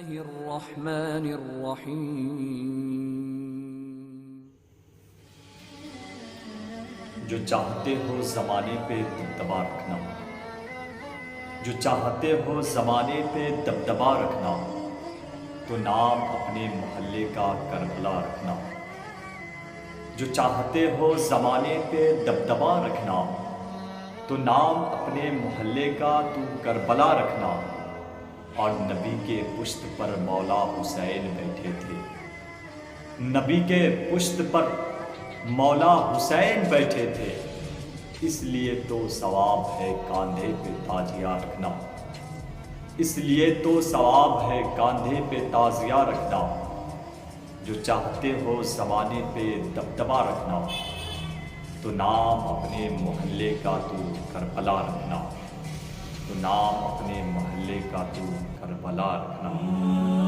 الله الرحمن الرحيم جو چاہتے ہو زمانے پہ دبدبا رکھنا، جو چاہتے ہو زمانے پہ دبدبا رکھنا، تو نام اپنے محلے کا کربلا رکھنا۔ جو چاہتے ہو زمانے پہ دبدبا رکھنا، تو نام اپنے محلے کا تو کربلا رکھنا۔ اور نبی کے پشت پر مولا حسین بیٹھے تھے، نبی کے پشت پر مولا حسین بیٹھے تھے، اس لیے تو ثواب ہے کاندھے پہ تازیہ رکھنا، اس لیے تو ثواب ہے کاندھے پہ تازیہ رکھنا۔ جو چاہتے ہو زمانے پہ دبدبا رکھنا، تو نام اپنے محلے کا تو کربلا رکھنا، تو نام اپنے محلے کا تو کربلا رکھنا۔